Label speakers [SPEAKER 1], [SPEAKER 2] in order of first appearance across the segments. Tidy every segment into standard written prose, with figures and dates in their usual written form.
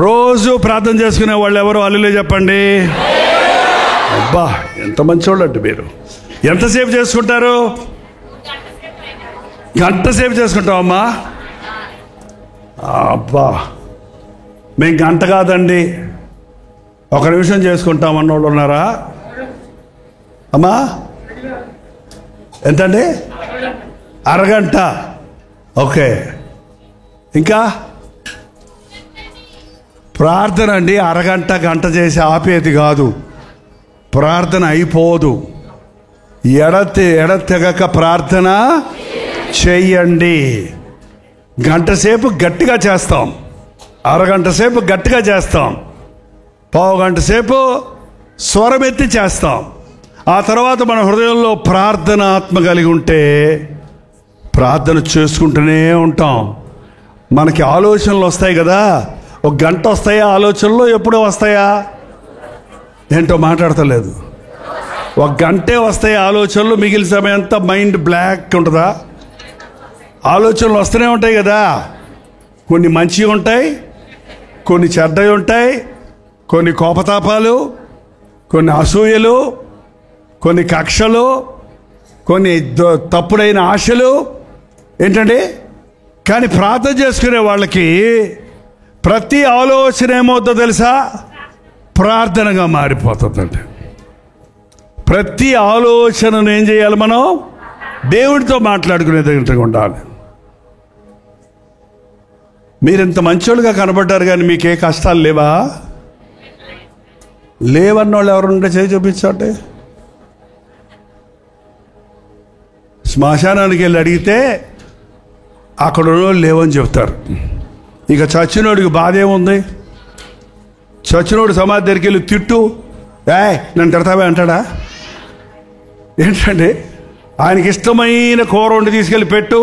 [SPEAKER 1] రోజు ప్రార్థన చేసుకునే వాళ్ళు ఎవరు? హల్లెలూయా చెప్పండి. అబ్బా, ఎంత మంచోళ్ళు అంటే మీరు. ఎంతసేపు చేసుకుంటారు? గంట సేపు చేసుకుంటామమ్మా. అబ్బా, మేము గంట కాదండి, 1 నిమిషం చేసుకుంటాం అన్నోళ్ళు ఉన్నారా అమ్మా? ఎంతండి? అరగంట. ఓకే. ఇంకా ప్రార్థన అండి, అరగంట గంట చేసి ఆపేది కాదు. ప్రార్థన అయిపోదు. ఎడతెగక ప్రార్థన చెయ్యండి. గంట సేపు గట్టిగా చేస్తాం, అరగంట సేపు గట్టిగా చేస్తాం, పావు గంట సేపు స్వరమెత్తి చేస్తాం. ఆ తర్వాత మన హృదయంలో ప్రార్థన ఆత్మ కలిగి ఉంటే ప్రార్థన చేసుకుంటూనే ఉంటాం. మనకి ఆలోచనలు వస్తాయి కదా, 1 గంట వస్తాయా ఆలోచనలు? ఎప్పుడో వస్తాయా? ఏంటో మాట్లాడతలేదు. 1 గంటే వస్తాయి ఆలోచనలు, మిగిలిన సమయం అంతా మైండ్ బ్లాక్ ఉంటుందా? ఆలోచనలు వస్తూనే ఉంటాయి కదా. కొన్ని మంచివి ఉంటాయి, కొన్ని చెడ్డవి ఉంటాయి, కొన్ని కోపతాపాలు, కొన్ని అసూయలు, కొన్ని కక్షలు, కొన్ని తప్పుడైన ఆశలు. ఏంటండి? కానీ ప్రార్థన చేసుకునే వాళ్ళకి ప్రతి ఆలోచన ఏమవుతుందో తెలుసా? ప్రార్థనగా మారిపోతుందండి. ప్రతి ఆలోచనను ఏం చేయాలి? మనం దేవుడితో మాట్లాడుకునే దగ్గర ఉండాలి. మీరు ఇంత మంచోళ్ళుగా కనబడ్డారు, కానీ మీకే కష్టాలు లేవా? లేవన్న వాళ్ళు ఎవరుంటే చేయి చూపించండి. శ్మశానానికి వెళ్ళి అడిగితే అక్కడ లేవని చెప్తారు. ఇక చచ్చినోడికి బాధ ఏముంది? చచ్చినోడు సమాధి దగ్గరికి వెళ్ళి తిట్టు, నన్ను తిడతావే అంటాడా? ఏంటండి? ఆయనకి ఇష్టమైన కూర వండి తీసుకెళ్ళి పెట్టు,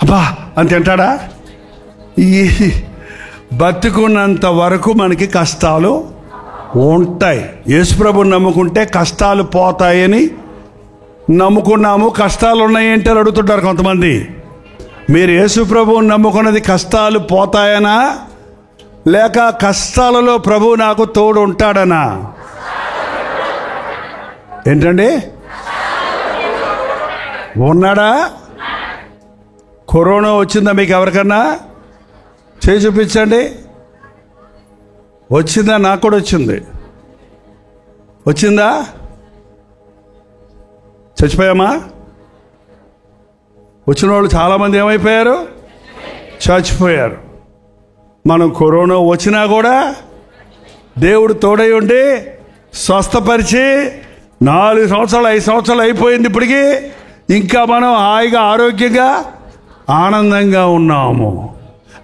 [SPEAKER 1] అబ్బా అని తింటాడా? ఈ బతుకున్నంత వరకు మనకి కష్టాలు ఉంటాయి. యేసుప్రభుని నమ్ముకుంటే కష్టాలు పోతాయని నమ్ముకున్నాము. కష్టాలు ఉన్నాయంటే అడుగుతుంటారు కొంతమంది. మీరు యేసుప్రభుని నమ్ముకున్నది కష్టాలు పోతాయనా, లేక కష్టాలలో ప్రభువు నాకు తోడు ఉంటాడనా? ఏంటండి? ఉన్నాడా? కరోనా వచ్చిందా మీకు ఎవరికన్నా? చేయి చూపించండి. వచ్చిందా? నాకు కూడా వచ్చింది. వచ్చిందా? చచ్చిపోయామా? వచ్చిన వాళ్ళు చాలామంది ఏమైపోయారు? చచ్చిపోయారు. మనం కరోనా వచ్చినా కూడా దేవుడు తోడై ఉండి స్వస్థపరిచి 4 సంవత్సరాలు 5 సంవత్సరాలు అయిపోయింది. ఇప్పటికీ ఇంకా మనం హాయిగా ఆరోగ్యంగా ఆనందంగా ఉన్నాము.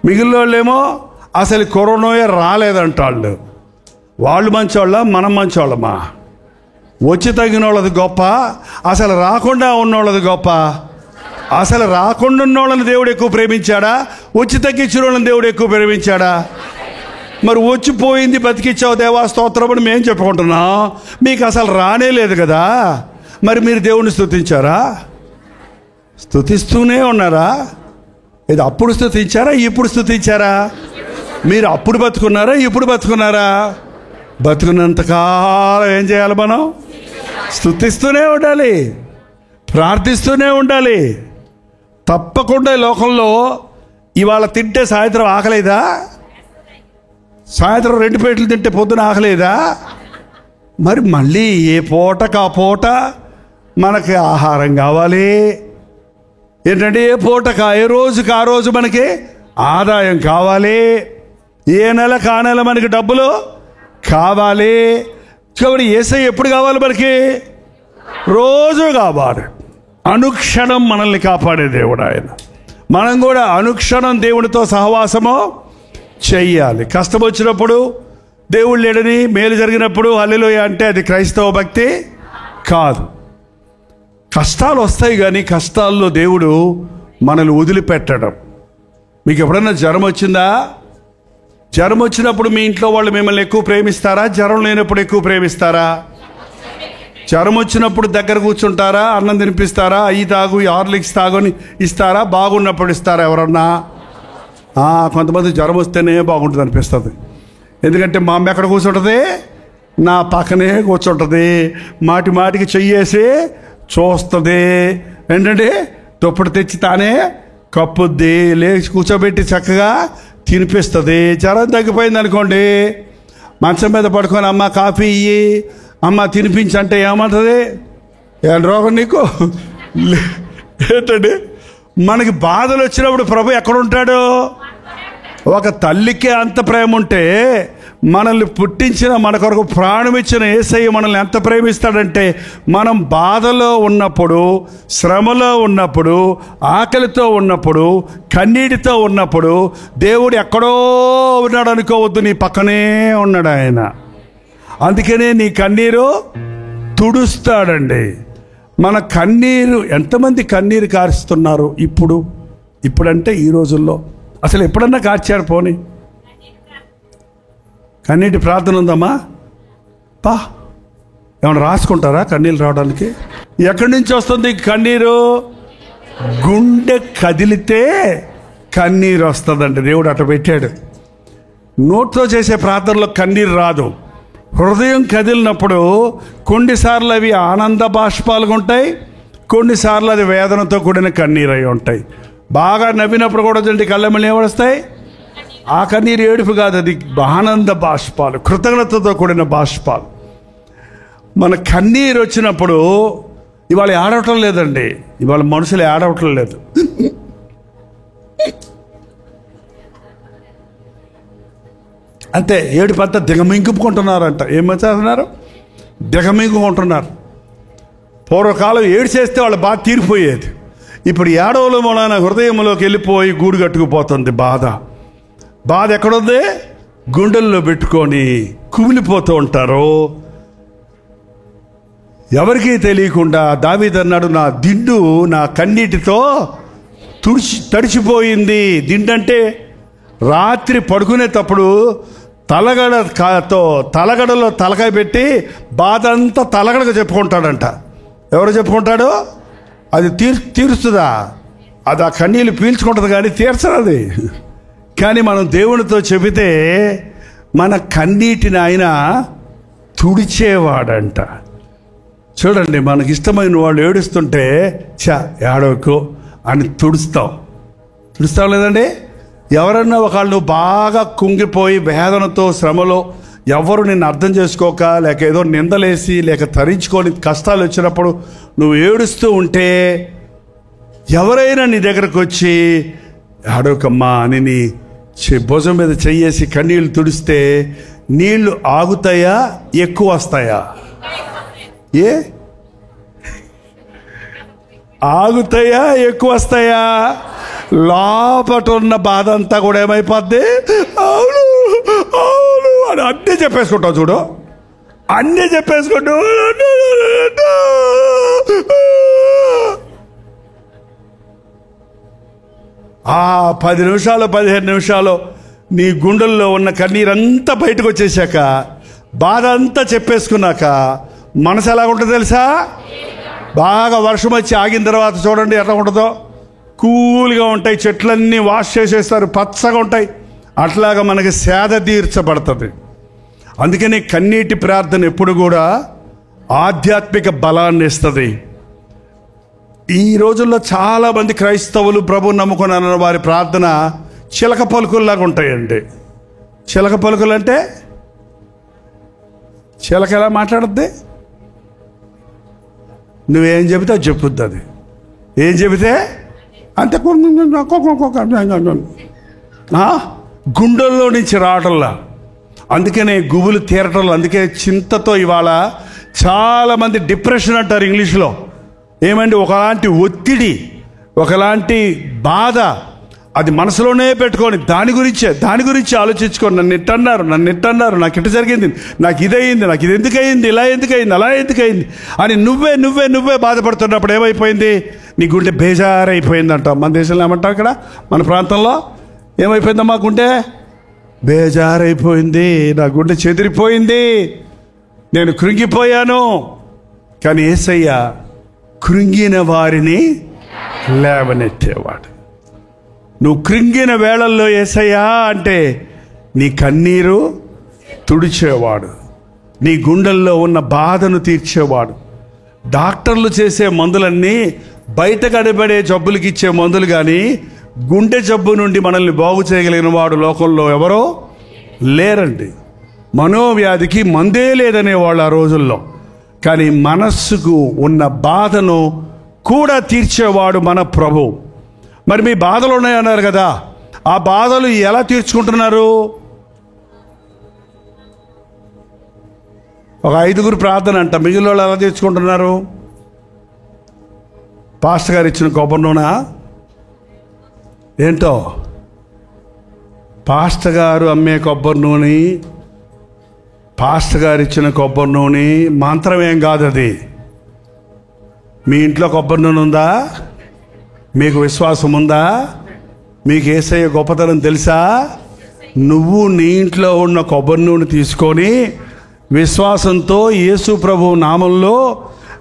[SPEAKER 1] మిగిలిన వాళ్ళేమో అసలు కరోనాయే రాలేదంటాళ్ళు. వాళ్ళు మంచోళ్ళ, మనం మంచోళ్ళమా? వచ్చి తగ్గిన వాళ్ళది గొప్ప, అసలు రాకుండా ఉన్నోళ్ళది గొప్ప? అసలు రాకుండా ఉన్నోళ్ళని దేవుడు ఎక్కువ ప్రేమించాడా, వచ్చి తగ్గించిన వాళ్ళని దేవుడు ఎక్కువ ప్రేమించాడా? మరి వచ్చిపోయింది బతికిచ్చావు దేవా స్తోత్రం అని మేము చెప్పుకుంటున్నాం. మీకు అసలు రానే లేదు కదా. మరి మీరు దేవుణ్ణి స్తుతించారా? స్తుతిస్తూనే ఉన్నారా? ఇది అప్పుడు స్తుతించారా, ఇప్పుడు స్తుతించారా? మీరు అప్పుడు బతుకున్నారా, ఇప్పుడు బతుకున్నారా? బతుకున్నంతకాలం ఏం చేయాలి? మనం స్తుతిస్తూనే ఉండాలి, ప్రార్థిస్తూనే ఉండాలి. తప్పకుండా లోకంలో ఇవాళ తింటే సాయంత్రం ఆకలేదా? సాయంత్రం 2 ప్లేట్లు తింటే పొద్దున ఆకలేదా? మరి మళ్ళీ ఏ పూటకు ఆ పూట మనకి ఆహారం కావాలి. ఏంటంటే ఏ పూటకు ఏ రోజుకి ఆ రోజు మనకి ఆదాయం కావాలి. ఏ నెలకు ఆ నెల మనకి డబ్బులు కావాలి. కాబట్టి యేసయ్య ఎప్పుడు కావాలి? మనకి రోజు కావాలి. అనుక్షణం మనల్ని కాపాడే దేవుడు ఆయన. మనం కూడా అనుక్షణం దేవుడితో సహవాసము చెయ్యాలి. కష్టం వచ్చినప్పుడు దేవుడు లేడని, మేలు జరిగినప్పుడు హల్లెలూయా అంటే అది క్రైస్తవ భక్తి కాదు. కష్టాలు వస్తాయి, కానీ కష్టాల్లో దేవుడు మనల్ని వదిలిపెట్టడం. మీకు ఎప్పుడైనా జ్వరం వచ్చిందా? జ్వరం వచ్చినప్పుడు మీ ఇంట్లో వాళ్ళు మిమ్మల్ని ఎక్కువ ప్రేమిస్తారా? జ్వరం లేనప్పుడు ఎక్కువ ప్రేమిస్తారా? జ్వరం వచ్చినప్పుడు దగ్గర కూర్చుంటారా? అన్నం తినిపిస్తారా? అయ్యి తాగు, హార్లిక్స్ తాగు అని ఇస్తారా? బాగున్నప్పుడు ఇస్తారా ఎవరన్నా? కొంతమంది జ్వరం వస్తేనే బాగుంటుంది అనిపిస్తుంది. ఎందుకంటే మా అమ్మ ఎక్కడ కూర్చుంటుంది? నా పక్కనే కూర్చుంటుంది, మాటి మాటికి చెయ్యేసి చూస్తుంది. ఏంటంటే దుప్పటి తెచ్చి తానే కప్పుద్ది, లేచి కూర్చోబెట్టి చక్కగా తినిపిస్తుంది. జ్వరం తగ్గిపోయింది అనుకోండి, మంచం మీద పడుకొని అమ్మ కాఫీ ఇయ్యి, అమ్మ తినిపించంటే ఏమంటుంది? ఏం రోగం నీకు? ఏంటండి మనకి బాధలు వచ్చినప్పుడు ప్రభు ఎక్కడుంటాడు? ఒక తల్లికి అంత ప్రేమ ఉంటే మనల్ని పుట్టించిన, మన కొరకు ప్రాణం ఇచ్చిన యేసయ్య మనల్ని ఎంత ప్రేమిస్తాడంటే, మనం బాధలో ఉన్నప్పుడు, శ్రమలో ఉన్నప్పుడు, ఆకలితో ఉన్నప్పుడు, కన్నీటితో ఉన్నప్పుడు దేవుడు ఎక్కడో ఉన్నాడు అనుకోవద్దు, నీ పక్కనే ఉన్నాడు ఆయన. అందుకనే నీ కన్నీరు తుడుస్తాడండి. మన కన్నీరు, ఎంతమంది కన్నీరు కారుస్తున్నారు ఇప్పుడంటే ఈ రోజుల్లో? అసలు ఎప్పుడన్నా కార్చారు? పోనీ కన్నీటి ప్రార్థన ఉందమ్మా? ఏమన్నా రాసుకుంటారా కన్నీళ్ళు రావడానికి? ఎక్కడి నుంచి వస్తుంది కన్నీరు? గుండె కదిలితే కన్నీరు వస్తుందండి. దేవుడు అట్ట పెట్టాడు. నోట్తో చేసే ప్రార్థనలో కన్నీరు రాదు. హృదయం కదిలినప్పుడు కొన్నిసార్లు అవి ఆనంద బాష్పాలుగా ఉంటాయి, కొన్నిసార్లు అది వేదనతో కూడిన కన్నీరు అయి ఉంటాయి. బాగా నవ్వినప్పుడు కూడా చూడండి కళ్ళెమ్మలు ఏమొస్తాయి? ఆ కన్నీరు ఏడుపు కాదు, అది ఆనంద బాష్పాలు, కృతజ్ఞతతో కూడిన బాష్పాలు. మన కన్నీరు వచ్చినప్పుడు ఇవాళ ఏడవటం లేదండి, ఇవాళ మనుషులు ఏడవటం లేదు. అంతే, ఏడుపు అంతా దిగమింగుకుంటున్నారంట. ఏమవుతున్నారు? దిగమింగుకుంటున్నారు. పూర్వకాలం ఏడు చేస్తే వాళ్ళ బాధ తీరిపోయేది. ఇప్పుడు ఏడవల మూలాన హృదయంలోకి వెళ్ళిపోయి గూడు కట్టుకుపోతుంది బాధ ఎక్కడుంది? గుండెల్లో పెట్టుకొని కుమిలిపోతూ ఉంటారు. ఎవరికీ తెలియకుండా దావీదు అన్నాడు, నా దిండు నా కన్నీటితో తడిచిపోయింది. దిండంటే రాత్రి పడుకునేటప్పుడు తలగడలో తలకాయ పెట్టి బాధ అంతా తలగడగా చెప్పుకుంటాడంట. ఎవరు చెప్పుకుంటాడు? అది తీరుస్తుందా? అది ఆ కన్నీళ్ళు పీల్చుకుంటుంది కానీ తీర్చదు. కానీ మనం దేవునితో చెబితే మన కన్నీటిని ఆయన తుడిచేవాడంట. చూడండి, మనకి ఇష్టమైన వాళ్ళు ఏడుస్తుంటే ఏడవకు అని తుడుస్తావు లేదండి? ఎవరన్నా ఒకళ్ళు బాగా కుంగిపోయి వేదనతో శ్రమలో, ఎవరు నిన్ను అర్థం చేసుకోక, లేక ఏదో నిందలేసి, లేక తరించుకొని కష్టాలు వచ్చినప్పుడు నువ్వు ఏడుస్తూ ఉంటే ఎవరైనా నీ దగ్గరకు వచ్చి ఆడోకమ్మా అని నీ భుజం మీద చెయ్యేసి కన్నీళ్ళు తుడిస్తే నీళ్లు ఆగుతాయా, ఎక్కువ వస్తాయా? ఆగుతాయా, ఎక్కువ వస్తాయా? లోపట ఉన్న బాధ అంతా కూడా ఏమైపోద్ది? అవును అవును అని అన్నీ చెప్పేసుకుంటావు. చూడు, అన్నీ చెప్పేసుకుంటూ 10 నిమిషాలు 15 నిమిషాలు నీ గుండెల్లో ఉన్న కన్నీరంతా బయటకు వచ్చేసాక, బాధ అంతా చెప్పేసుకున్నాక మనసు ఎలా ఉంటుందో తెలుసా? బాగా వర్షం వచ్చి ఆగిన తర్వాత చూడండి ఎట్లా ఉంటుందో. కూల్గా ఉంటాయి, చెట్లన్నీ వాష్ చేసేస్తారు, పచ్చగా ఉంటాయి. అట్లాగా మనకి సేద తీర్చబడుతుంది. అందుకని కన్నీటి ప్రార్థన ఎప్పుడు కూడా ఆధ్యాత్మిక బలాన్ని ఇస్తుంది. ఈ రోజుల్లో చాలామంది క్రైస్తవులు ప్రభు నమ్ముకున్న వారి ప్రార్థన చిలక పలుకుల్లాగా ఉంటాయండి. చిలక పలుకులు అంటే చిలక ఎలా మాట్లాడుద్ది? నువ్వేం చెబితే అది చెప్పుద్ది. అది ఏం చెబితే అంతే, గుండెల్లో నుంచి రావటంలా. అందుకనే గుబులు తీరటంలో, అందుకే చింతతో ఇవాళ చాలామంది డిప్రెషన్ అంటారు ఇంగ్లీష్లో. ఏమండి, ఒకలాంటి ఒత్తిడి, ఒకలాంటి బాధ, అది మనసులోనే పెట్టుకొని దాని గురించి ఆలోచించుకొని నన్ను ఇట్టన్నారు, నాకు ఇట్ట జరిగింది, నాకు ఇదయింది, నాకు ఇది ఎందుకయింది, ఇలా ఎందుకయింది, అలా ఎందుకయింది అని నువ్వే బాధపడుతున్నప్పుడు ఏమైపోయింది? నీ గుండె బేజారైపోయిందంట. మన దేశంలో ఏమంటాం, ఇక్కడ మన ప్రాంతంలో ఏమైపోయిందమ్మా? గుండె బేజారైపోయింది, నా గుండె చెదిరిపోయింది, నేను కృంగిపోయాను. కానీ యేసయ్య కృంగిన వారిని లేవనెత్తేవాడు. నువ్వు కృంగిన వేళల్లో యేసయ్యా అంటే నీ కన్నీరు తుడిచేవాడు, నీ గుండెల్లో ఉన్న బాధను తీర్చేవాడు. డాక్టర్లు చేసే మందులన్నీ బయట కనబడే జబ్బులకి ఇచ్చే మందులు, కానీ గుండె జబ్బు నుండి మనల్ని బాగు చేయగలిగిన వాడు లోకంలో ఎవరో లేరండి. మనోవ్యాధికి మందే లేదనేవాళ్ళు ఆ రోజుల్లో, కానీ మనస్సుకు ఉన్న బాధను కూడా తీర్చేవాడు మన ప్రభు. మరి మీ బాధలు ఉన్నాయన్నారు కదా, ఆ బాధలు ఎలా తీర్చుకుంటున్నారు? ఒక 5గురు ప్రార్థన అంట. మిగిలిన వాళ్ళు ఎలా తీర్చుకుంటున్నారు? పాస్టర్ గారు ఇచ్చిన కొబ్బరి నూనె ఏంటో, పాస్టర్ గారు అమ్మే కొబ్బరి నూనె, పాస్టర్ గారు ఇచ్చిన కొబ్బరి నూనె మంత్రం ఏం కాదు అది. మీ ఇంట్లో కొబ్బరి నూనె ఉందా? మీకు విశ్వాసం ఉందా? మీకు యేసయ్య గొప్పతనం తెలుసా? నువ్వు నీ ఇంట్లో ఉన్న కొబ్బరి నూనె తీసుకొని విశ్వాసంతో యేసు ప్రభు నామంలో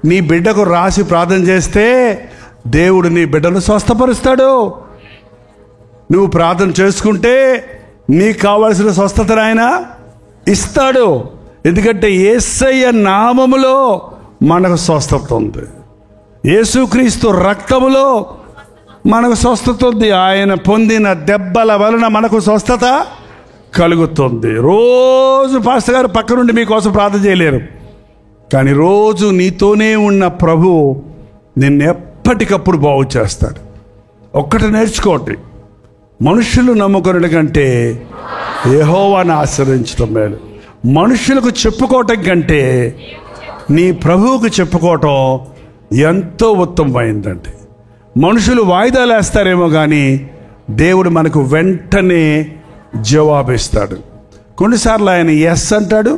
[SPEAKER 1] నీ బిడ్డకు రాసి ప్రార్థన చేస్తే దేవుడు నీ బిడ్డను స్వస్థపరుస్తాడు. నువ్వు ప్రార్థన చేసుకుంటే నీకు కావలసిన స్వస్థతను ఆయన ఇస్తాడు. ఎందుకంటే యేసయ్య నామములో మనకు స్వస్థత ఉంది, యేసుక్రీస్తు రక్తములో మనకు స్వస్థత ఉంది. ఆయన పొందిన దెబ్బల వలన మనకు స్వస్థత కలుగుతుంది. రోజు పాస్టర్ గారు పక్క నుండి మీకోసం ప్రార్థన చేయలేరు, కానీ రోజు నీతోనే ఉన్న ప్రభు నిన్ను ఎప్పటికప్పుడు బాగు చేస్తాడు. ఒక్కటి నేర్చుకోండి, మనుషులు నమ్ముకునే కంటే యెహోవాను ఆశ్రయించడం మేలు. మనుషులకు చెప్పుకోవటం కంటే నీ ప్రభువుకు చెప్పుకోవటం ఎంతో ఉత్తమమైందండి. మనుషులు వాయిదాలు వేస్తారేమో కానీ దేవుడు మనకు వెంటనే జవాబిస్తాడు. కొన్నిసార్లు ఆయన ఎస్ అంటాడు,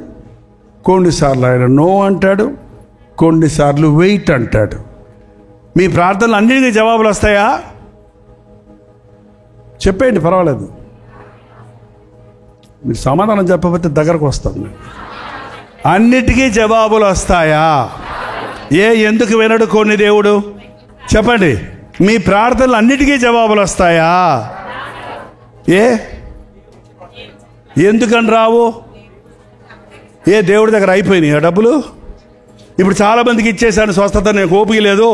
[SPEAKER 1] కొన్నిసార్లు ఆయన నో అంటాడు, కొన్నిసార్లు వెయిట్ అంటాడు. మీ ప్రార్థనలు అన్నిటికీ జవాబులు వస్తాయా? చెప్పేయండి, పర్వాలేదు. మీరు సమాధానం చెప్పకపోతే దగ్గరకు వస్తాను. అన్నిటికీ జవాబులు వస్తాయా? ఎందుకు వినడు కొన్ని దేవుడు? చెప్పండి. మీ ప్రార్థనలు అన్నిటికీ జవాబులు వస్తాయా? ఎందుకని రావు? దేవుడి దగ్గర అయిపోయినాయి ఆ డబ్బులు. ఇప్పుడు చాలామందికి ఇచ్చేసాను స్వస్థత, నేను ఓపిక లేదు.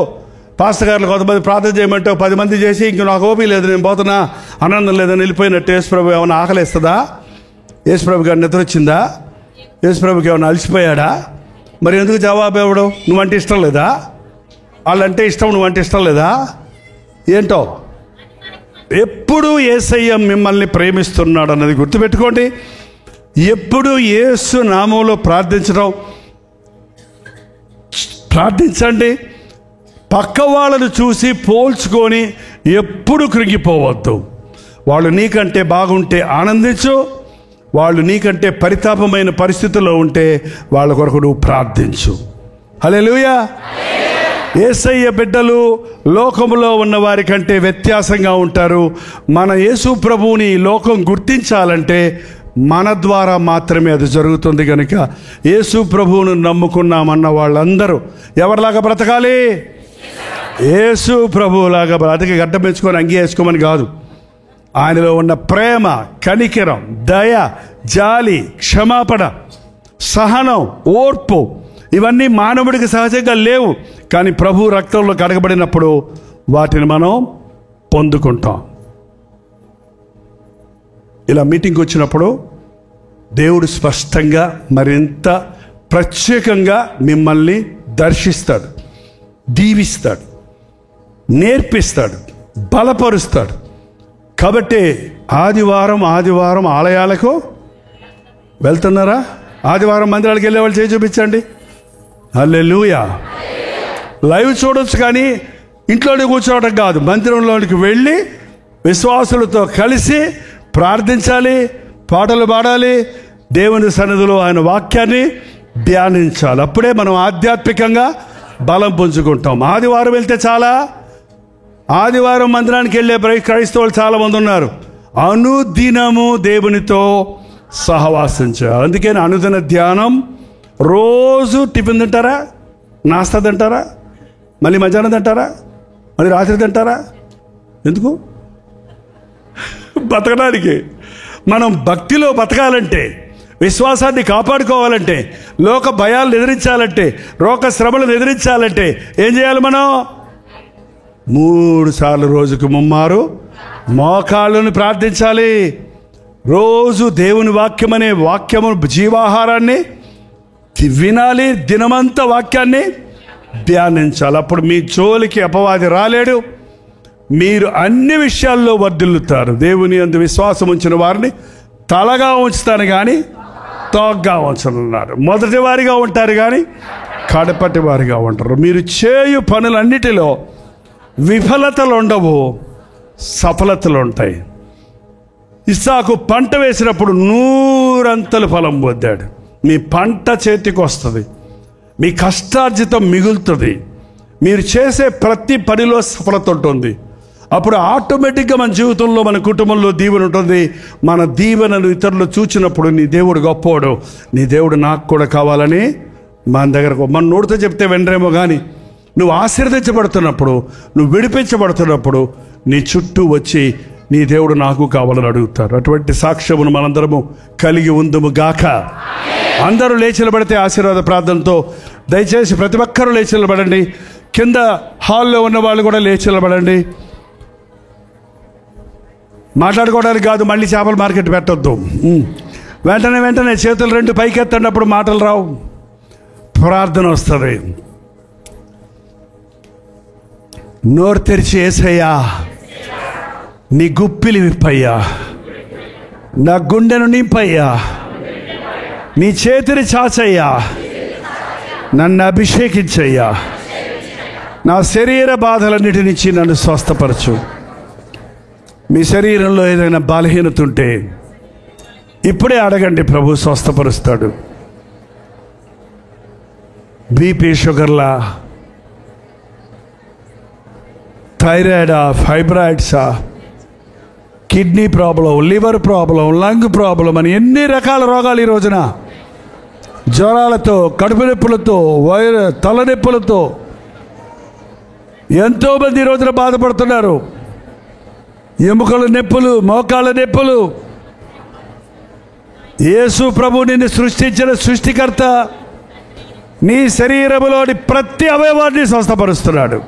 [SPEAKER 1] పాస్టర్ గారు కొంతమంది ప్రార్థన చేయమంటే 10 మంది చేసి ఇంక నాకు ఓపిక లేదు, నేను పోతున్నా, ఆనందం లేదని వెళ్ళిపోయినట్టు యేసుప్రభు ఏమైనా ఆకలిస్తుందా? యేసుప్రభు గారు నిద్ర వచ్చిందా? యేసుప్రభుకి ఏమైనా అలసిపోయాడా? మరి ఎందుకు జవాబు ఇవ్వడం? నువ్వంటే ఇష్టం లేదా? వాళ్ళంటే ఇష్టం, నువ్వంటే ఇష్టం లేదా? ఏంటో. ఎప్పుడు యేసయ్య మిమ్మల్ని ప్రేమిస్తున్నాడు అన్నది గుర్తుపెట్టుకోండి. ఎప్పుడు యేసు నామంలో ప్రార్థించండి. పక్క వాళ్ళను చూసి పోల్చుకొని ఎప్పుడు కృంగిపోవద్దు. వాళ్ళు నీకంటే బాగుంటే ఆనందించు, వాళ్ళు నీకంటే పరితాపమైన పరిస్థితుల్లో ఉంటే వాళ్ళ కొరకు నువ్వు ప్రార్థించు. హల్లెలూయా. యేసయ్య బిడ్డలు లోకములో ఉన్న వారి కంటే వ్యత్యాసంగా ఉంటారు. మన యేసు ప్రభువుని లోకం గుర్తించాలంటే మన ద్వారా మాత్రమే అది జరుగుతుంది. కనుక యేసు ప్రభువును నమ్ముకున్నామన్న వాళ్ళందరూ ఎవరిలాగా బ్రతకాలి? యేసు ప్రభువులాగా బ్రతికి గడ్డ పెంచుకొని అంగీ వేసుకోమని కాదు. ఆయనలో ఉన్న ప్రేమ, కనికరం, దయ, జాలి, క్షమాపణ, సహనం, ఓర్పు ఇవన్నీ మానవుడికి సహజంగా లేవు, కానీ ప్రభు రక్తంలో కడగబడినప్పుడు వాటిని మనం పొందుకుంటాం. ఇలా మీటింగ్కి వచ్చినప్పుడు దేవుడు స్పష్టంగా మరింత ప్రత్యేకంగా మిమ్మల్ని దర్శిస్తాడు, దీవిస్తాడు, నేర్పిస్తాడు, బలపరుస్తాడు. కాబట్టి ఆదివారం ఆలయాలకు వెళ్తున్నారా? ఆదివారం మందిరాలకు వెళ్ళే వాళ్ళు చేయి చూపించండి. హల్లెలూయా. లైవ్ చూడొచ్చు, కానీ ఇంట్లోనే కూర్చోవడం కాదు, మందిరంలోనికి వెళ్ళి విశ్వాసులతో కలిసి ప్రార్థించాలి, పాటలు పాడాలి, దేవుని సన్నిధిలో ఆయన వాక్యాన్ని ధ్యానించాలి. అప్పుడే మనం ఆధ్యాత్మికంగా బలం పుంజుకుంటాం. ఆదివారం వెళ్తే చాలా, ఆదివారం మందిరానికి వెళ్ళే క్రైస్తవులు చాలామంది ఉన్నారు. అనుదినము దేవునితో సహవాసం చేయాలి. అందుకని అనుదిన ధ్యానం. రోజు టిఫిన్ తింటారా? నాస్తా తింటారా? మళ్ళీ మధ్యాహ్నం తింటారా? మళ్ళీ రాత్రి తింటారా? ఎందుకు? బతకడానికి. మనం భక్తిలో బతకాలంటే, విశ్వాసాన్ని కాపాడుకోవాలంటే, లోక భయాలను ఎదిరించాలంటే, రోగ శ్రమలను ఎదిరించాలంటే ఏం చేయాలి? మనం 3 సార్లు రోజుకు ముమ్మారు మోకాళ్ళను ప్రార్థించాలి. రోజు దేవుని వాక్యం అనే వాక్యము జీవాహారాన్ని వినాలి. దినమంతా వాక్యాన్ని ధ్యానించాలి. అప్పుడు మీ జోలికి అపవాది రాలేడు. మీరు అన్ని విషయాల్లో వర్ధిల్లుతారు. దేవుని యందు విశ్వాసం ఉంచిన వారిని తలగా ఉంచుతాను కానీ తోగ్గా ఉంచనున్నారు. మొదటి వారిగా ఉంటారు కానీ కడపటి వారిగా ఉంటారు. మీరు చేయు పనులన్నిటిలో విఫలతలు ఉండవు, సఫలతలు ఉంటాయి. ఇస్సాకు పంట వేసినప్పుడు 100 అంతలు ఫలం పొందాడు. మీ పంట చేతికి వస్తుంది, మీ కష్టార్జితం మిగులుతుంది, మీరు చేసే ప్రతి పనిలో సఫలత ఉంటుంది. అప్పుడు ఆటోమేటిక్గా మన జీవితంలో, మన కుటుంబంలో దీవెన ఉంటుంది. మన దీవెనను ఇతరులు చూచినప్పుడు నీ దేవుడు గొప్పవాడు, నీ దేవుడు నాకు కూడా కావాలని మన దగ్గరకు మన నోటితో చెప్తే వెంటనేమో కానీ నువ్వు ఆశీర్వదించబడుతున్నప్పుడు, నువ్వు విడిపించబడుతున్నప్పుడు నీ చుట్టూ వచ్చి నీ దేవుడు నాకు కావాలని అడుగుతారు. అటువంటి సాక్ష్యమును మనందరము కలిగి ఉందుము గాక. అందరూ లేచి నిలబడితే ఆశీర్వాద ప్రార్థనతో దయచేసి ప్రతి ఒక్కరూ లేచి నిలబడండి. కింద హాల్లో ఉన్న వాళ్ళు కూడా లేచి నిలబడండి. మాట్లాడుకోవడానికి కాదు, మళ్ళీ చేపల మార్కెట్ పెట్టొద్దు. వెంటనే చేతులు 2 పైకి ఎత్తండి. మాటలు రావు, ప్రార్థన వస్తుంది. నోరు తెరిచి యేసయ్యా నీ గుప్పిలి విప్పయ్యా, నా గుండెను నింపయ్యా, నీ చేతిని చాచయ్యా, నన్ను అభిషేకించయ్యా, నా శరీర బాధలన్నిటి నుంచి నన్ను స్వస్థపరచు. మీ శరీరంలో ఏదైనా బలహీనత ఉంటే ఇప్పుడే అడగండి, ప్రభు స్వస్థపరుస్తాడు. బీపీ, షుగర్లా, థైరాయిడా, ఫైబ్రాయిడ్సా, kidney problem, liver problem, lung problem అని ఎన్ని రకాల రోగాలు ఈ రోజున, జ్వరాలతో, కడుపు నొప్పులతో, తలనొప్పులతో ఎంతోమంది ఈ రోజున బాధపడుతున్నారు. ఎముకల నొప్పులు, మోకాళ్ళ నొప్పులు. యేసు ప్రభు నిన్ను సృష్టించిన సృష్టికర్త నీ శరీరంలోని ప్రతి అవయవాన్ని స్వస్థపరుస్తున్నాడు.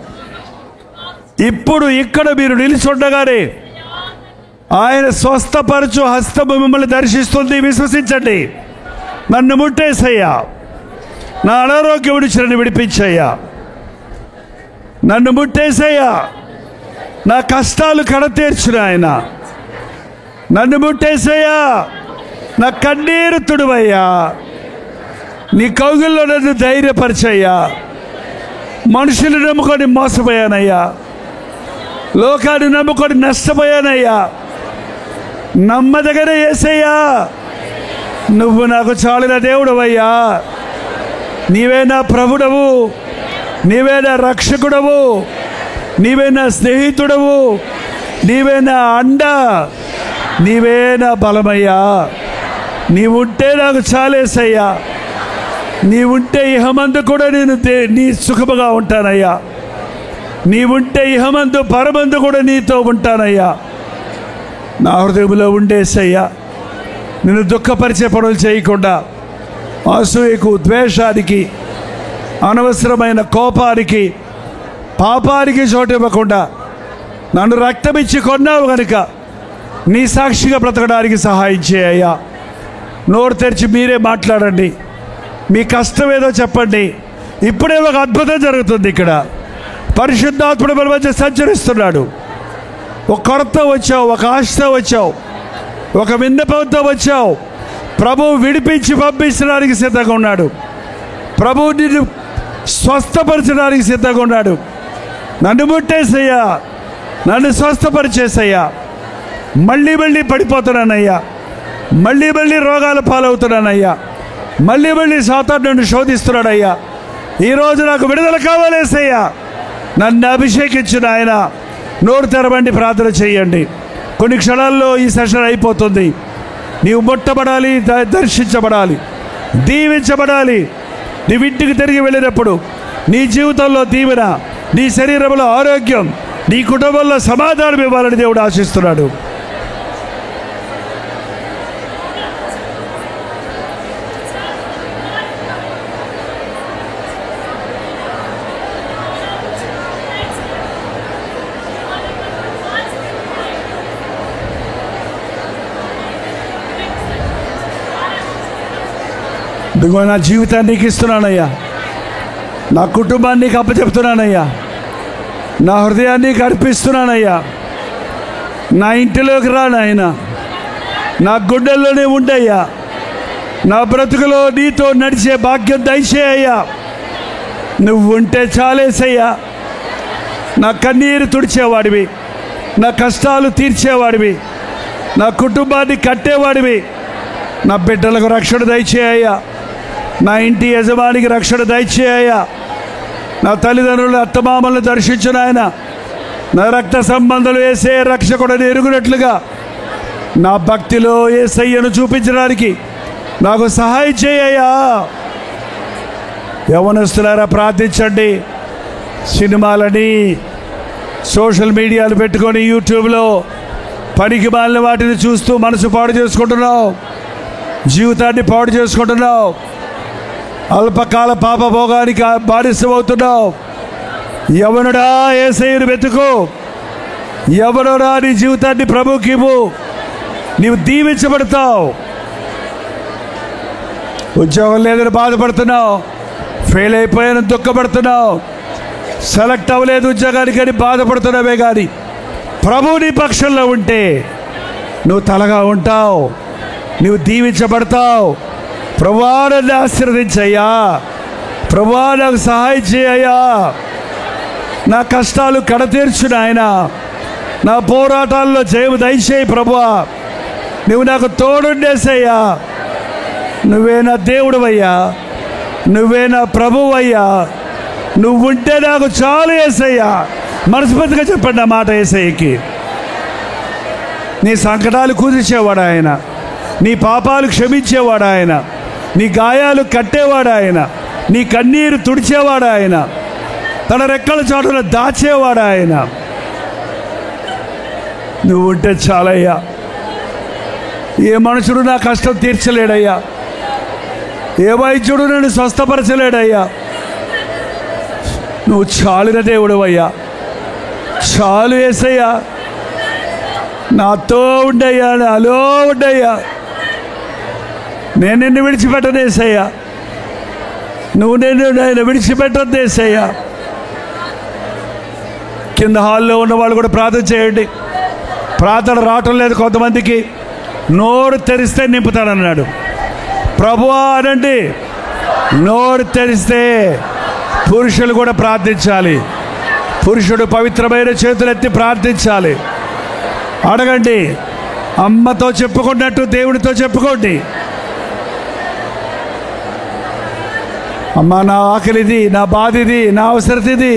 [SPEAKER 1] ఇప్పుడు ఇక్కడ మీరు నిలిచుండగానే ఆయన స్వస్థపరచు హస్తము మిమ్మల్ని దర్శిస్తుంది. విశ్వసించండి. నన్ను ముట్టేసయ్యా, నా అనారోగ్యం నుంచి నన్ను విడిపించయ్యా, నన్ను ముట్టేసయ్యా, నా కష్టాలు కడతీర్చిన ఆయన, నన్ను ముట్టేసయ్యా, నా కన్నీరు తుడువయ్యా, నీ కౌగిల్లో నన్ను ధైర్యపరిచయ్యా. మనుషులు నమ్ముకొని మోసపోయానయ్యా, లోకాన్ని నమ్ముకొని నష్టపోయానయ్యా. నమ్మదగిన యేసయ్యా, నువ్వు నాకు చాలిన దేవుడవయ్యా. నీవే నా ప్రభుడవు, నీవే నా రక్షకుడవు, నీవే నా స్నేహితుడవు, నీవే నా అండ, నీవే నా బలమయ్యా. నీవుంటే నాకు చాలేసయ్యా. నీవుంటే ఇహమందు కూడా నేను నీ సుఖముగా ఉంటానయ్యా. నీవుంటే ఇహమందు పరమందు కూడా నీతో ఉంటానయ్యా. నా హృదయంలో ఉండేసయ్యా. నిన్ను దుఃఖపరిచే పనులు చేయకుండా, అసూయకు, ద్వేషానికి, అనవసరమైన కోపానికి, పాపానికి చోటు ఇవ్వకుండా నన్ను రక్తమిచ్చి కొన్నావు కనుక నీ సాక్షిగా బ్రతకడానికి సహాయం చేయ్యా. నోరు తెరిచి మీరే మాట్లాడండి. మీ కష్టం ఏదో చెప్పండి. ఇప్పుడే ఒక అద్భుతం జరుగుతుంది. ఇక్కడ పరిశుద్ధాత్ముడు మన మధ్య సంచరిస్తున్నాడు. ఒక కొరత వచ్చావు, ఒక ఆశతో వచ్చావు, ఒక విన్నపంతో వచ్చావు. ప్రభువు విడిపించి పంపించడానికి సిద్ధంగా ఉన్నాడు. ప్రభువు నిన్ను స్వస్థపరచడానికి సిద్ధంగా ఉన్నాడు. నన్ను ముట్టేసయ్యా, నన్ను స్వస్థపరిచేసయ్యా. మళ్ళీ మళ్ళీ పడిపోతున్నానయ్యా, మళ్ళీ మళ్ళీ రోగాల పాలవుతున్నానయ్యా, మళ్ళీ మళ్ళీ సాతాను నన్ను శోధిస్తున్నాడయ్యా. ఈరోజు నాకు విడుదల కావాలేసయ్యా. నన్ను అభిషేకించిన ఆయన. నోరు తెరవండి, ప్రార్థన చేయండి. కొన్ని క్షణాల్లో ఈ సెషన్ అయిపోతుంది. నీవు ముట్టబడాలి, దర్శించబడాలి, దీవించబడాలి. నీవు ఇంటికి తిరిగి వెళ్ళినప్పుడు నీ జీవితంలో దీవెన, నీ శరీరంలో ఆరోగ్యం, నీ కుటుంబంలో సమాధానం ఇవ్వాలని దేవుడు ఆశిస్తున్నాడు. ఇదిగో నా జీవితాన్ని నీకు ఇస్తున్నానయ్యా, నా కుటుంబాన్ని నీకు అప్పచెప్తున్నానయ్యా, నా హృదయాన్ని నీకు అర్పిస్తున్నానయ్యా. నా ఇంటిలోకి రా నాయన, నా గుండెల్లోనే ఉండయ్యా, నా బ్రతుకులో నీతో నడిచే భాగ్యం దయచేయ్యా. నువ్వు ఉంటే చాలేసయ్యా. నా కన్నీరు తుడిచేవాడివి, నా కష్టాలు తీర్చేవాడివి, నా కుటుంబాన్ని కట్టేవాడివి. నా బిడ్డలకు రక్షణ దయచేయ్యా, నా ఇంటి యజమానికి రక్షణ దయచేయ్యా. నా తల్లిదండ్రులు అత్తమామలను దర్శించు నాయన. నా రక్త సంబంధాలు యేసే రక్షకుడని ఎరుగునట్లుగా నా భక్తిలో యేసయ్యను చూపించడానికి నాకు సహాయం చేయ్యా. యవనస్తులారా ప్రార్థించండి. సినిమాలని సోషల్ మీడియాలు పెట్టుకొని యూట్యూబ్లో పనికి మాలిన వాటిని చూస్తూ మనసు పాడు చేసుకుంటున్నావు, జీవితాన్ని పాడు చేసుకుంటున్నావు, అల్పకాల పాప భోగానికి బానిసమవుతున్నావు. యవనుడా యేసయ్యను వెతుకు, యవనుడా నీ జీవితాన్ని ప్రభువుకి ఇవ్వు, నీవు దీవించబడతావు. ఉద్యోగం లేదని బాధపడుతున్నావు, ఫెయిల్ అయిపోయాను దుఃఖపడుతున్నావు, సెలెక్ట్ అవ్వలేదు ఉద్యోగానికి అని బాధపడుతున్నావే కానీ ప్రభువు నీ పక్షంలో ఉంటే నువ్వు తలగా ఉంటావు, నువ్వు దీవించబడతావు. ప్రభువా నన్ను ఆశీర్వదించయ్యా, ప్రభువా నాకు సహాయం చేయయ్యా, నా కష్టాలు కడతీర్చు నాయన, నా పోరాటాల్లో జయము దయచేయి ప్రభువా. నువ్వు నాకు తోడుండేసయ్యా. నువ్వే నా దేవుడవయ్యా, నువ్వే నా ప్రభువయ్యా, నువ్వుంటే నాకు చాలు యేసయ్యా. మనస్ఫూర్తిగా చెప్పండి ఆ మాట యేసయ్యకి. నీ సంకటాలు కుదిర్చేవాడు ఆయన, నీ పాపాలు క్షమించేవాడు ఆయన, నీ గాయాలు కట్టేవాడు ఆయన, నీ కన్నీరు తుడిచేవాడు ఆయన, తన రెక్కల చాటున దాచేవాడు ఆయన. నువ్వు ఉంటే చాలయ్యా. ఏ మనుషుడు నా కష్టం తీర్చలేడయ్యా, ఏ వైద్యుడు నన్ను స్వస్థపరచలేడయ్యా. నువ్వు చాలిన దేవుడు అయ్యా, చాలు యేసయ్యా. నాతో ఉండయ్యా, నాలో ఉండయ్యా. నేను నిన్ను విడిచిపెట్టను యేసయ్యా, నువ్వు నేను విడిచిపెట్టద్దు యేసయ్యా. కింద హాల్లో ఉన్న వాళ్ళు కూడా ప్రార్థన చేయండి. ప్రార్థన రావటం లేదు కొంతమందికి, నోరు తెరిస్తే నింపుతాడన్నాడు. ప్రభువా అనండి. నోరు తెరిస్తే పురుషులు కూడా ప్రార్థించాలి. పురుషుడు పవిత్రమైన చేతులెత్తి ప్రార్థించాలి. అడగండి, అమ్మతో చెప్పుకున్నట్టు దేవుడితో చెప్పుకోండి. అమ్మ, నా ఆకలిది, నా బాధ ఇది, నా అవసరం ఇది,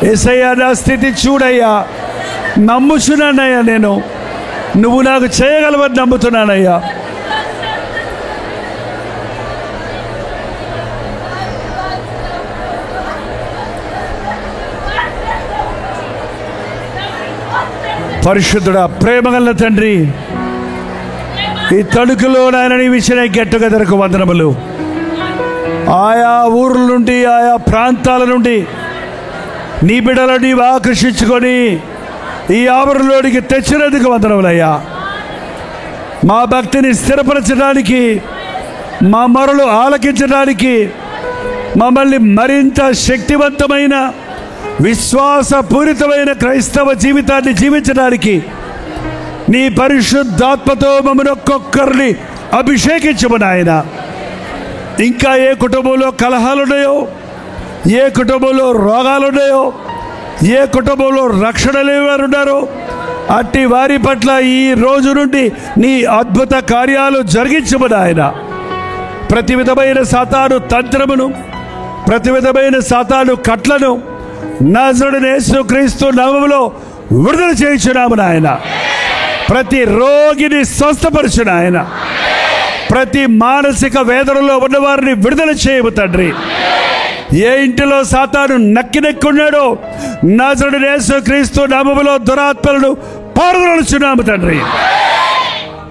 [SPEAKER 1] యేసయ్యా నా స్థితి చూడయ్యా, నమ్ముచున్నానయ్యా, నేను నువ్వు నాకు చేయగలవని నమ్ముతున్నానయ్యా. పరిశుద్ధుడా, ప్రేమగల తండ్రి, ఈ తణుకులో నాయన నీ విషయ గెట్టుగెదరకు వందనములు. ఆయా ఊర్ల నుండి, ఆయా ప్రాంతాల నుండి నీ బిడ్డలు నీవు ఆకర్షించుకొని ఈ ఆవరణలోనికి తెచ్చినందుకు వందనములయ్యా. మా భక్తిని స్థిరపరచడానికి, మా మొరలు ఆలకించడానికి, మమ్మల్ని మరింత శక్తివంతమైన విశ్వాసపూరితమైన క్రైస్తవ జీవితాన్ని జీవించడానికి నీ పరిశుద్ధాత్మతో మమ్మల్ని ఒక్కొక్కరిని అభిషేకించము నాయన. ఇంకా ఏ కుటుంబంలో కలహాలున్నాయో, ఏ కుటుంబంలో రోగాలున్నాయో, ఏ కుటుంబంలో రక్షణ లేని వారు ఉన్నారో అట్టి వారి పట్ల ఈ రోజు నుండి నీ అద్భుత కార్యాలు జరిగించము నాయన. ప్రతి విధమైన సాతాను తంత్రమును, ప్రతి విధమైన సాతాను కట్లను నజరుడైన యేసుక్రీస్తు నామములో విడుదల చేయించున్నాము నాయన. ప్రతి రోగిని స్వస్థపరచు నాయన. ప్రతి మానసిక వేదనలో ఉన్నవారిని విడుదల చేయము తండ్రి. ఏ ఇంటిలో సాతాను నక్కినెక్కున్నాడో నజరుడైన యేసుక్రీస్తు నామములో దురాత్మలను పారదోలుచున్నాము తండ్రి.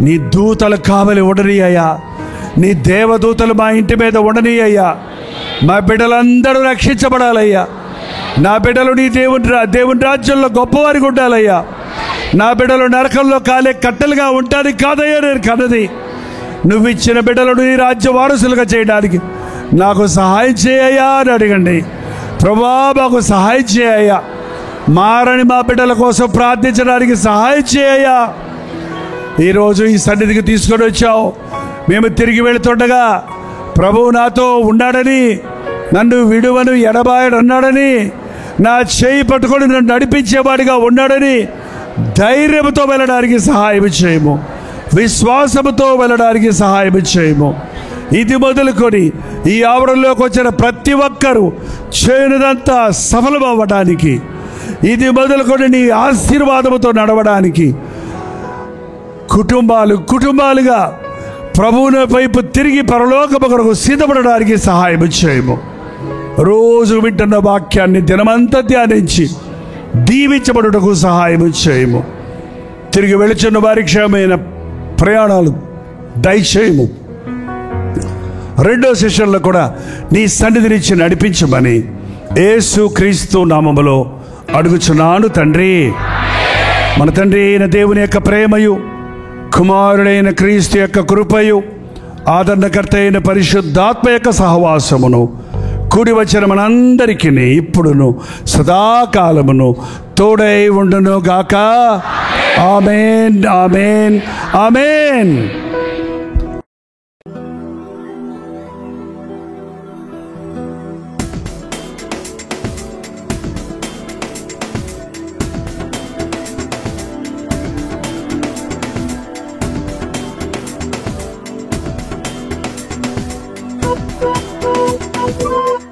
[SPEAKER 1] నీ దూతలు కావలి ఉండని అయ్యా, నీ దేవదూతలు మా ఇంటి మీద ఉండని అయ్యా. మా బిడ్డలందరూ రక్షించబడాలయ్యా. నా బిడ్డలు నీ దేవుని రాజ్యంలో గొప్పవారికి ఉండాలయ్యా. నా బిడ్డలు నరకంలో కాలే కట్టెలుగా ఉంటానికి కాదయ్యా నేను కన్నది. నువ్వు ఇచ్చిన బిడ్డలను నీ రాజ్య వారసులుగా చేయడానికి నాకు సహాయం చేయయ్యా అని అడగండి. ప్రభువా మాకు సహాయం చేయయ్యా, మారని మా బిడ్డల కోసం ప్రార్థించడానికి సహాయం చేయయ్యా. ఈరోజు ఈ సన్నిధికి తీసుకొని వచ్చావు. మేము తిరిగి వెళుతుండగా ప్రభువు నాతో ఉన్నాడని, నన్ను విడువను ఎడబాయడు అన్నాడని, నా చేయి పట్టుకొని నన్ను నడిపించేవాడిగా ఉన్నాడని ధైర్యంతో వెళ్ళడానికి సహాయం చేయము, విశ్వాసముతో వెళ్ళడానికి సహాయం చేయము. ఇది మొదలుకొని ఈ ఆవరణలోకి వచ్చిన ప్రతి ఒక్కరూ చేయనిదంతా సఫలం అవ్వడానికి, ఇది మొదలుకొని నీ ఆశీర్వాదముతో నడవడానికి, కుటుంబాలుగా ప్రభువుని వైపు తిరిగి పరలోకము కొరకు సిద్ధపడడానికి సహాయం చేయము. రోజు వింటున్న వాక్యాన్ని దినమంతా ధ్యానించి దీవించబడుటకు సహాయం చేయము. తిరిగి వెళుచున్న వారి క్షేమమైన ప్రయాణాలు దయచేయము. రెండో సెషన్లో కూడా నీ సన్నిధినిచ్చి నడిపించమని యేసు క్రీస్తు నామములో అడుగుచున్నాను తండ్రి. మన తండ్రి అయిన దేవుని యొక్క ప్రేమయు, కుమారుడైన క్రీస్తు యొక్క కృపయు, ఆదరణకర్త అయిన పరిశుద్ధాత్మ యొక్క సహవాసమును కూడి వచ్చిన మనందరికీ ఇప్పుడును సదాకాలమును తోడై ఉండును గాక. ఆమేన్, ఆమేన్, ఆమేన్.
[SPEAKER 2] Thank you.